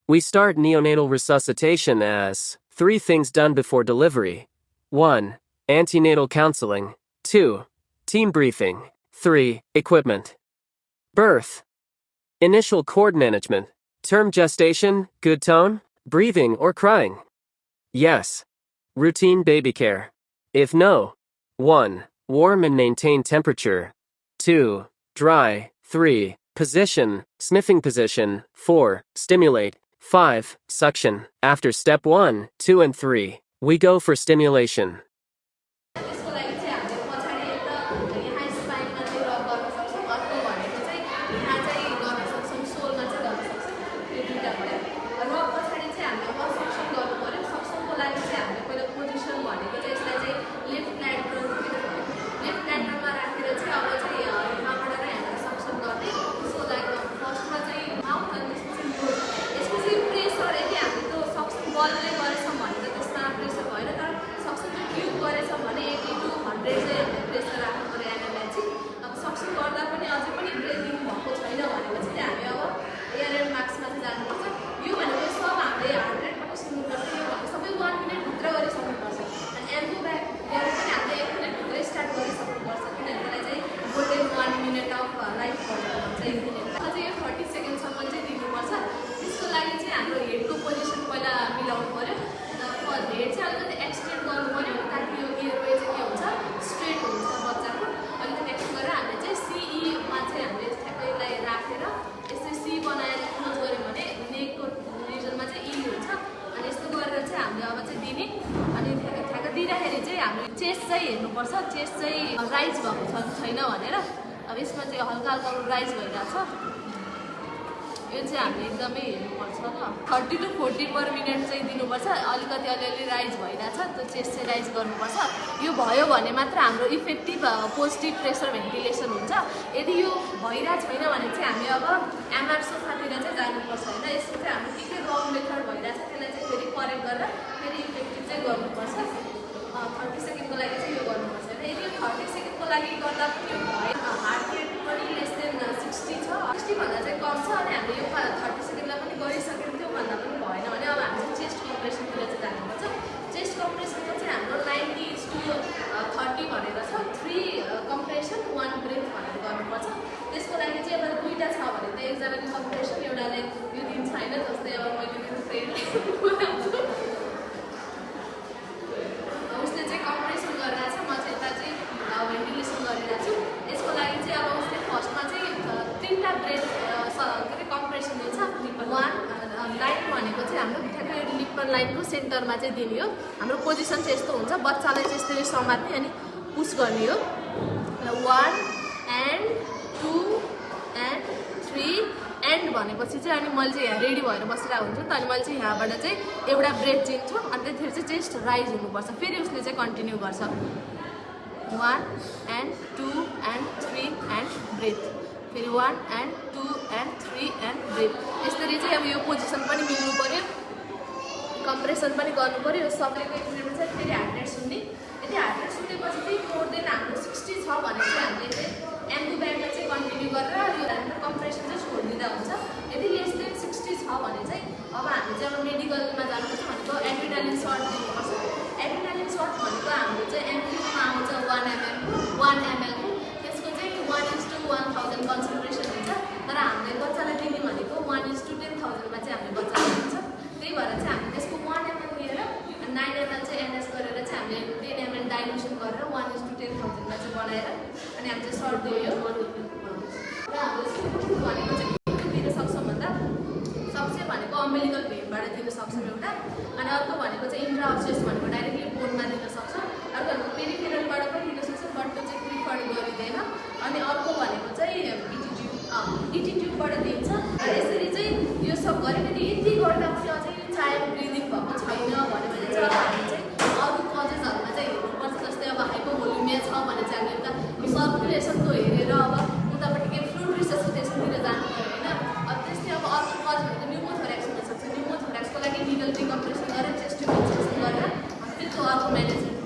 We start neonatal resuscitation as 3 things done before delivery. 1. Antenatal counseling. 2. Team briefing. 3. Equipment. Birth. Initial cord management. Term gestation, good tone, breathing or crying. Yes. Routine baby care. If no. 1. Warm and maintain temperature. 2. Dry. 3. Position, sniffing position. 4. Stimulate. 5. Suction. After step 1, 2 and 3, we go for stimulation. Chest चाहिँ हेर्नुपर्छ chest चाहिँ rise भएको छ छैन भनेर अब यसमा चाहिँ हल्का हल्का राइज भइरहेछ यो चाहिँ हामीले एकदमै हेर्नुपर्छ ल 30 to 40 per minute चाहिँ दिनुपर्छ अलिकति अलिअलि राइज भइरहेछ त्यो चेस्ट चाहिँ राइज गर्नुपर्छ यो भयो भने मात्र हाम्रो इफेक्टिभ पोजिटिभ प्रेसर भेन्टिलेसन हुन्छ यदि यो भइरहेको छैन भने चाहिँ हामी अब एमआर सोफातिर चाहिँ जानुपर्छ हैन यसको चाहिँ हाम्रो के रङ मेथड भइरहेछ त्यसलाई चाहिँ फेरि करेक्ट गरेर फेरि इफेक्टिभ चाहिँ गर्नुपर्छ 30 सेकेन्डको लागि चाहिँ यो गर्नुपर्छ हैन यदि 30 सेकेन्डको लागि गर्दा पनि यो भएन हार्ट रेट पनि लेस देन 60 छ 60 भन्दा चाहिँ कम छ अनि हामीले यो 30 सेकेन्डलाई पनि गरिसकेको थियो भन्दा पनि भएन भने अब हामी चाहिँ चेस्ट कम्प्रेसनतिर चाहिँ जानुपर्छ चेस्ट कम्प्रेसनको चाहिँ हाम्रो 90:30 भनेको छ 3 कम्प्रेसन 1 ब्रेथ भनेर गर्नुपर्छ त्यसको लागि चाहिँ अब दुईटा छ भने त एकजनाले कम्प्रेसन एउटाले यो दिन्छ हैन जस्तै अब मैले मेरो फ्रेन्डले भेन्टिलेसन गरिरहेको छु यसको लागि चाहिँ अब उसले फर्स्टमा चाहिँ 3टा ब्रेथ कम्प्रेसन दिन्छ 1 लाइन भनेको चाहिँ हाम्रो ठ्याक्कै लिपर लाइनको सेन्टरमा चाहिँ दिने हो हाम्रो पोजिसन चाहिँ यस्तो हुन्छ बच्चालाई चाहिँ यसरी समात्ने अनि पुस गर्ने हो 1 and 2 and 3 एन्ड भनेपछि चाहिँ अनि मैले चाहिँ यहाँ रेडी भएर बसिरहेको हुन्छु नि त अनि मैले चाहिँ यहाँबाट चाहिँ एउटा ब्रेथ दिन्छु अनि त्यतिखेर चाहिँ चेस्ट राइज हुनुपर्छ फेरि उसले चाहिँ कन्टिन्यू गर्छ 1 and 2 and 3 and breath फेरि 1 and 2 and 3 and breath यसरी चाहिँ अब यो पोजिसन पनि मिल्नु पर्यो कम्प्रेसन पनि गर्नु पर्यो यो सबैको एक्सपेरिमेन्ट चाहिँ फेरि हार्ट रेट सुन्ने यदि हार्ट रेट सुनेपछि चाहिँ मोर देन हाम्रो 60 छ भने चाहिँ हामीले चाहिँ एम्बु ब्यान्डमा चाहिँ कन्टिन्यू गरेर यो हाम्रो कम्प्रेसन चाहिँ छोडिदिँदा हुन्छ यदि लेस देन 60 छ भने चाहिँ अब हामी चाहिँ अब मेडिकलमा जानुपर्छ भनेको एड्रिनालिन सर्ट दिनुपर्छ एड्रिनालिन सर्ट भनेको हाम्रो चाहिँ एमक्यूमा आउँछ 1 ml त्यसको चाहिँ 1:1000 कन्सन्ट्रेसन हुन्छ तर हामीले बच्चालाई दिने भनेको 1:10,000 मा चाहिँ हामीले बच्चालाई दिन्छ त्यही भएर चाहिँ हामीले त्यसको 1 ml लिएर 9 ml चाहिँ एनएस गरेर चाहिँ हामीले 10 ml डाइल्युसन गरेर 1:10,000 मा चाहिँ बनाएर अनि हामी चाहिँ सर्ट दियो र हामीले भनेको चाहिँ के दिन सक्छौँ भन्दा सबसे भनेको अम्बिलिकल भेनबाट दिन सक्छौँ एउटा अनि अर्को भनेको चाहिँ इन्ट्राओसियस भनेको डाइरेक्टली बोनमा दिन सक्छौँ अर्को भनेको पेरिफेरलबाट पनि दिन सक्छौँ बट त्यो चाहिँ प्रिफर गरिँदैन अनि अर्को भनेको चाहिँ इटी ट्युबबाट दिन्छ र यसरी चाहिँ यो सब गरेपछि यति गर्दा पनि अझै चाइल्ड ब्रिदिङ भएको छैन भन्यो भने चाहिँ हामी चाहिँ अरू कजेसहरूमा चाहिँ हेर्नुपर्छ जस्तै अब हाइपोभोल्युमिया छ भने चाहिँ हामी एउटा सर्कुलेसनको हेरेर अब उतापट्टि के फ्लुइड रिससिटेसनतिर जानु पर्यो होइन अब त्यस्तै अब अर्को कज भनेको न्युमोथोरेक्स हुनसक्छ न्युमोथोरेक्सको लागि निडल डिकम्प्रेसन गरेर चेस्ट ट्युब इन्जेक्सन गरेर फेरि त्यो अर्को म्यानेजमेन्ट